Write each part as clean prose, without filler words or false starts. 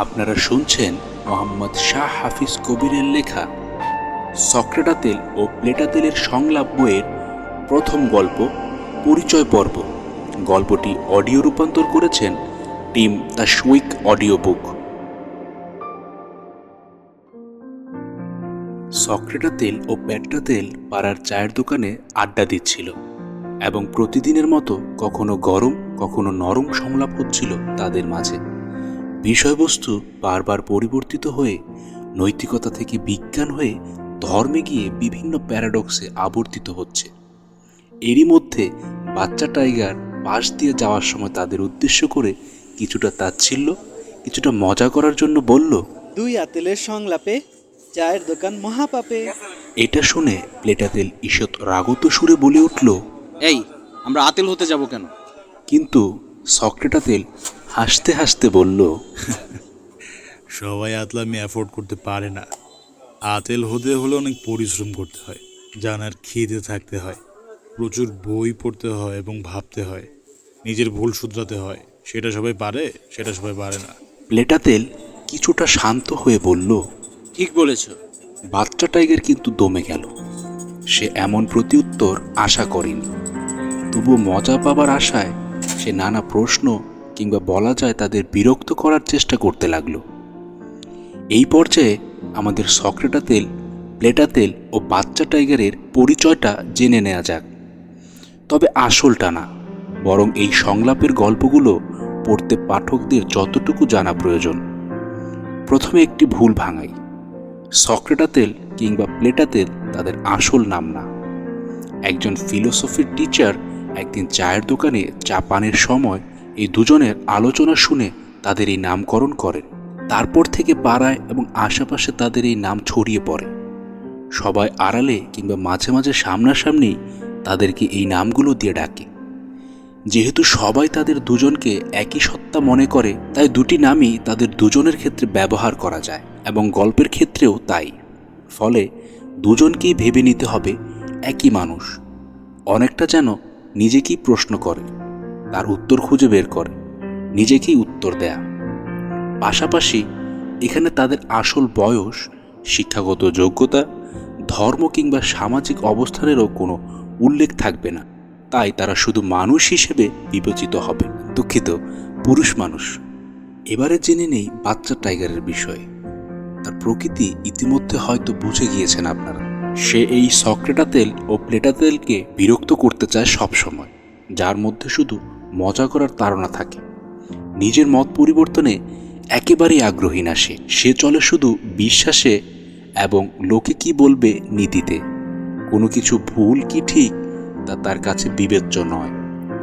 আপনারা শুনছেন মোহাম্মদ শাহ হাফিজ কবিরের লেখা সক্রেটাতেল ও প্লেটাতেলের সংলাপ বইয়ের প্রথম গল্প পরিচয় পর্ব। গল্পটি অডিও রূপান্তর করেছেন টিম তাশউইক অডিও বুক। সক্রেটাতেল ও প্লেটাতেল পাড়ার চায়ের দোকানে আড্ডা দিচ্ছিল এবং প্রতিদিনের মতো কখনো গরম কখনো নরম সংলাপ হচ্ছিল তাদের মাঝে। বিষয়বস্তু বারবার পরিবর্তিত হয়ে নৈতিকতা থেকে বিজ্ঞান হয়ে ধর্মে গিয়ে বিভিন্ন প্যারাডক্সে আবর্তিত হচ্ছে। এরই মধ্যে বাচ্চা টাইগার পাশ দিয়ে যাওয়ার সময় তাদের উদ্দেশ্য করে কিছুটা তাচ্ছিল্য কিছুটা মজা করার জন্য বলল, দুই আতেলের সংলাপে চায়ের দোকান মহাপাপে। এটা শুনে প্লেটাতেল ঈষৎ রাগত সুরে বলে উঠল, এই, আমরা আতেল হতে যাব কেন? কিন্তু সক্রেটাতেল হাসতে হাসতে বলল, সবাই আতলামি অ্যাফোর্ড করতে পারে না। আতেল হতে হলে অনেক পরিশ্রম করতে হয়, জানার খিদে থাকতে হয়, প্রচুর বই পড়তে হয় এবং ভাবতে হয়, নিজের ভুল শুধরাতে হয়। সেটা সবাই পারে, সেটা সবাই পারে না। প্লেটাতেল কিছুটা শান্ত হয়ে বলল। ঠিক বলেছ। বাচ্চা টাইগার কিন্তু দমে গেল। সে এমন প্রত্যুত্তর আশা করেনি। তবুও মজা পাবার আশায় সে নানা প্রশ্ন কিংবা বলা যায় তাদের বিরক্ত করার চেষ্টা করতে লাগলো। এই পর্যায়ে আমাদের সক্রেটাতেল, প্লেটাতেল ও বাচ্চা টাইগারের পরিচয়টা জেনে নেওয়া যাক। তবে আসলটা না, বরং এই সংলাপের গল্পগুলো পড়তে পাঠকদের যতটুকু জানা প্রয়োজন। প্রথমে একটি ভুল ভাঙাই। সক্রেটাতেল কিংবা প্লেটাতেল তাদের আসল নাম না। একজন ফিলোসফির টিচার একদিন চায়ের দোকানে চা পানের সময় এই দুজনের আলোচনা শুনে তাদের এই নামকরণ করেন। তারপর থেকে পাড়ায় এবং আশেপাশে তাদের এই নাম ছড়িয়ে পড়ে। সবাই আড়ালে কিংবা মাঝে মাঝে সামনাসামনি তাদেরকে এই নামগুলো দিয়ে ডাকে। যেহেতু সবাই তাদের দুজনকে একই সত্তা মনে করে, তাই দুটি নামই তাদের দুজনের ক্ষেত্রে ব্যবহার করা যায় এবং গল্পের ক্ষেত্রেও তাই। ফলে দুজনকেই ভেবে নিতে হবে একই মানুষ। অনেকটা যেন নিজেকেই প্রশ্ন করে, তার উত্তর খুঁজে বের করে, নিজেকেই উত্তর দেয়া। পাশাপাশি এখানে তাদের আসল বয়স, শিক্ষাগত যোগ্যতা, ধর্ম কিংবা সামাজিক অবস্থানেরও কোনো উল্লেখ থাকবে না। তাই তারা শুধু মানুষ হিসেবে বিবেচিত হবে। দুঃখিত, পুরুষ মানুষ। এবারে জেনে নেই বাচ্চা টাইগারের বিষয়ে। তার প্রকৃতি ইতিমধ্যে হয়তো বুঝে গিয়েছেন আপনারা। সে এই সক্রেটাতেল ও প্লেটাতেলকে বিরক্ত করতে চায় সবসময়, যার মধ্যে শুধু মজা করার তাড়না থাকে। নিজের মত পরিবর্তনে একেবারেই আগ্রহী না সে। সে চলে শুধু বিশ্বাসে এবং লোকে কি বলবে নীতিতে। কোনো কিছু ভুল কি ঠিক তা তার কাছে বিবেচ্য নয়।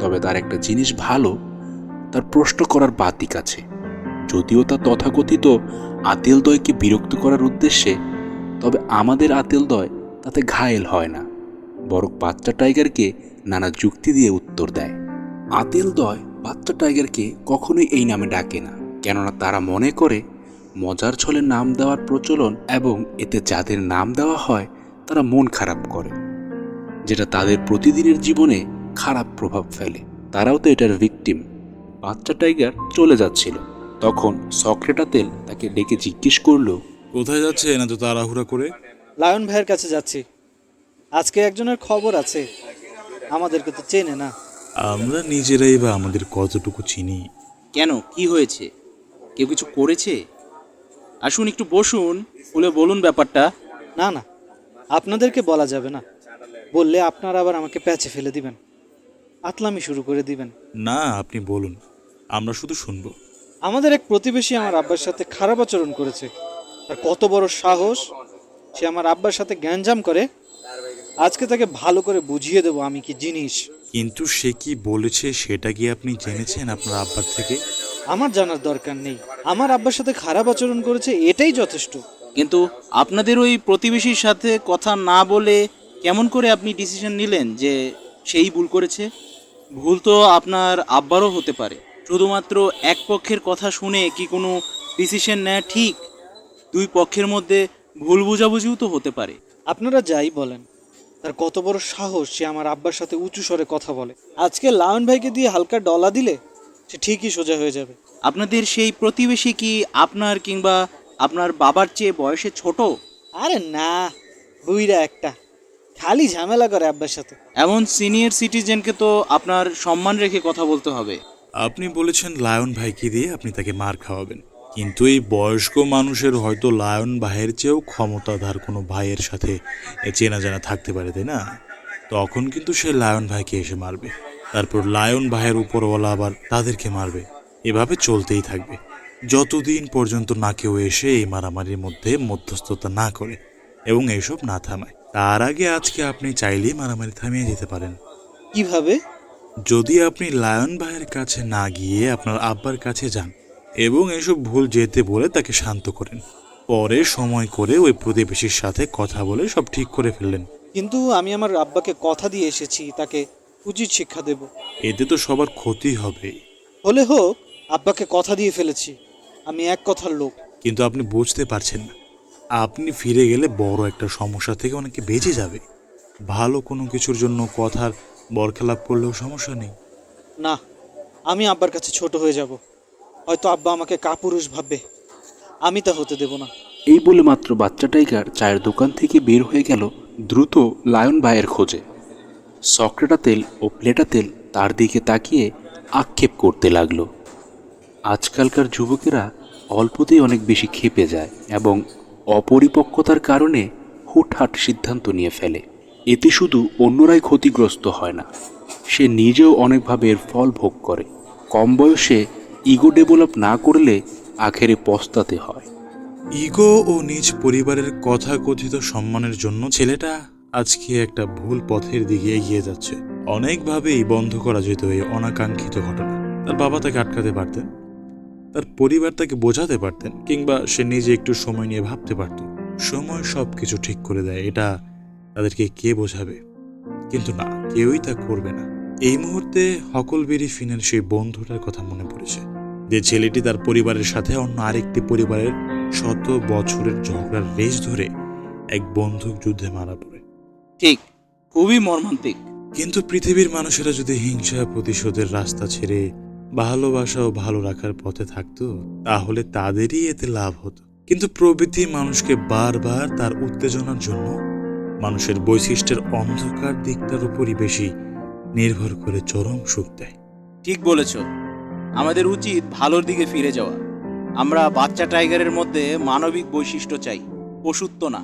তবে তার একটা জিনিস ভালো, তার প্রশ্ন করার বাতিক আছে। যদিও তা তথাকথিত আতেলদ্বয়কে বিরক্ত করার উদ্দেশ্যে, তবে আমাদের আতেলদ্বয় তাতে ঘায়েল হয় না, বরং বাচ্চা টাইগারকে নানা যুক্তি দিয়ে উত্তর দেয়। আতেলদ্বয় বাচ্চা টাইগারকে কখনোই এই নামে ডাকে না, কেননা তারা মনে করে মজার ছলে নাম দেওয়ার প্রচলন এবং এতে যাদের নাম দেওয়া হয় তারা মন খারাপ করে, যেটা তাদের প্রতিদিনের জীবনে খারাপ প্রভাব ফেলে। তারাও তো এটার ভিকটিম। বাচ্চা টাইগার চলে যাচ্ছিল, তখন সক্রেটাতেল তাকে ডেকে জিজ্ঞেস করলো, কোথায় যাচ্ছে না তো তাড়াহুড়া করে? লায়ন ভাইয়ের কাছে যাচ্ছি। আজকে একজনের খবর আছে, আমাদেরকে তো চেনে না। আমরা নিজেরাই বা আমাদের কতটুকু চিনি? কেন, কি হয়েছে? কেউ কিছু করেছে? আসুন, একটু বসুন, খুলে বলুন ব্যাপারটা। না না, আপনাদেরকে বলা যাবে না। বললে আপনারা আবার আমাকে প্যাচে ফেলে দিবেন, আতলামি শুরু করে দিবেন। না, আপনি বলুন, আমরা শুধু শুনবো। আমাদের এক প্রতিবেশী আমার আব্বার সাথে খারাপ আচরণ করেছে। আর কত বড় সাহস, সে আমার আব্বার সাথে গ্যাঞ্জাম করে। আজকে তাকে ভালো করে বুঝিয়ে দেবো আমি কি জিনিস। কিন্তু সে কি বলেছে সেটা কি আপনি জেনেছেন আপনার আব্বার থেকে? আমার জানার দরকার নেই, আমার আব্বার সাথে খারাপ আচরণ করেছে, এটাই যথেষ্ট। কিন্তু আপনাদের ওই প্রতিবেশীর সাথে কথা না বলে কেমন করে আপনি ডিসিশন নিলেন যে সেই ভুল করেছে? ভুল তো আপনার আব্বারও হতে পারে। শুধুমাত্র এক পক্ষের কথা শুনে কি কোনো ডিসিশন নেওয়া ঠিক? দুই পক্ষের মধ্যে ভুল বোঝাবুঝিও তো হতে পারে। আপনারা যাই বলেন, তার কত বড় সাহস, সে আমার আব্বার সাথে উঁচু স্বরে কথা বলে। আজকে লায়ন ভাইকে দিয়ে হালকা ডলা দিলে সে ঠিকই সোজা হয়ে যাবে। আপনাদের সেই প্রতিবেশী কি আপনার কিংবা আপনার বাবার চেয়ে বয়সে ছোট? আরে না, বুইরা একটা, খালি ঝামেলা করে আব্বার সাথে। এমন সিনিয়র সিটিজেনকে তো আপনার সম্মান রেখে কথা বলতে হবে। আপনি বলেছেন লায়ন ভাইকে দিয়ে আপনি তাকে মার খাওয়াবেন, কিন্তু এই বয়স্ক মানুষের হয়তো লায়ন ভাইয়ের চেয়েও ক্ষমতাধর কোনো ভাইয়ের সাথে চেনা জানা থাকতে পারে, তাই না? তখন কিন্তু সে লায়ন ভাইকে এসে মারবে, তারপর লায়ন ভাইয়ের উপরওয়ালা আবার তাদেরকে মারবে। এভাবে চলতেই থাকবে যতদিন পর্যন্ত না কেউ এসে এই মারামারির মধ্যে মধ্যস্থতা না করে এবং এইসব না থামায়। তার আগে আজকে আপনি চাইলেই মারামারি থামিয়ে দিতে পারেন। কিভাবে? যদি আপনি লায়ন ভাইয়ের কাছে না গিয়ে আপনার আব্বার কাছে যান এবং এসব ভুল যেতে বলে তাকে শান্ত করেন, পরে সময় করে ওই প্রতিবেশীর সাথে কথা বলে সব ঠিক করে ফেললেন। কিন্তু আমি আমার আব্বাকে কথা দিয়ে এসেছি তাকে উচিত শিক্ষা দেব। এতে তো সবার ক্ষতি হবে। হলে হোক, আব্বাকে কথা দিয়ে ফেলেছি, আমি এক কথার লোক। কিন্তু আপনি বুঝতে পারছেন না, আপনি ফিরে গেলে বড় একটা সমস্যা থেকে অনেকে বেঁচে যাবে। ভালো কোনো কিছুর জন্য কথার বরখেলাপ করলেও সমস্যা নেই। না, আমি আব্বার কাছে ছোট হয়ে যাব, হয়তো আব্বা আমাকে কাপুরুষ ভাববে, আমি তা হতে দেব না। এই বলে মাত্র বাচ্চা টাইগার চায়ের দোকান থেকে বের হয়ে গেল দ্রুত লায়ন ভাইয়ের খোঁজে। সক্রেটা তেল ও প্লেটা তেল তার দিকে তাকিয়ে আক্ষেপ করতে লাগলো। আজকালকার যুবকেরা অল্পতেই অনেক বেশি ক্ষেপে যায় এবং অপরিপক্কতার কারণে হুটহাট সিদ্ধান্ত নিয়ে ফেলে। এতে শুধু অন্যরাই ক্ষতিগ্রস্ত হয় না, সে নিজেও অনেকভাবে এর ফল ভোগ করে। কম বয়সে ইগো ডেভেলপ না করলে আখেরে পস্তাতে হয়। ইগো ও নিজ পরিবারের কথাকথিত সম্মানের জন্য ছেলেটা আজকে একটা ভুল পথের দিকে এগিয়ে যাচ্ছে। অনেকভাবেই বন্ধ করা যেত এই অনাকাঙ্ক্ষিত ঘটনা। তার বাবা তাকে আটকাতে পারতেন, তার পরিবার তাকে বোঝাতে পারতেন, কিংবা সে নিজে একটু সময় নিয়ে ভাবতে পারত। সময় সব কিছু ঠিক করে দেয়, এটা তাদেরকে কে বোঝাবে? কিন্তু না, কেউই তা করবে না। এই মুহূর্তে হকলবেরি ফিনের সেই বন্ধুটার কথা মনে পড়েছে, যে ছেলেটি তার পরিবারের সাথে অন্য আরেকটি পরিবারের শত বছরের ঝগড়ার রেশ ধরে এক বন্দুক যুদ্ধে মারা পড়ে। ঠিক, খুবই মর্মান্তিক। কিন্তু পৃথিবীর মানুষেরা যদি হিংসা প্রতিশোধের রাস্তা ছেড়ে ভালোবাসা ও ভালো রাখার পথে থাকতো, তাহলে তাদেরই এতে লাভ হতো। কিন্তু প্রবৃত্তি মানুষকে বারবার তার উত্তেজনার জন্য মানুষের বৈশিষ্ট্যের অন্ধকার দিকটার উপরই বেশি নির্ভর করে চরম সুখ দেয়। ঠিক বলেছ, আমাদের উচিত ভালোর দিকে ফিরে যাওয়া। আমরা বাচ্চা টাইগারের মধ্যে মানবিক বৈশিষ্ট্য চাই, পশুত্ব না।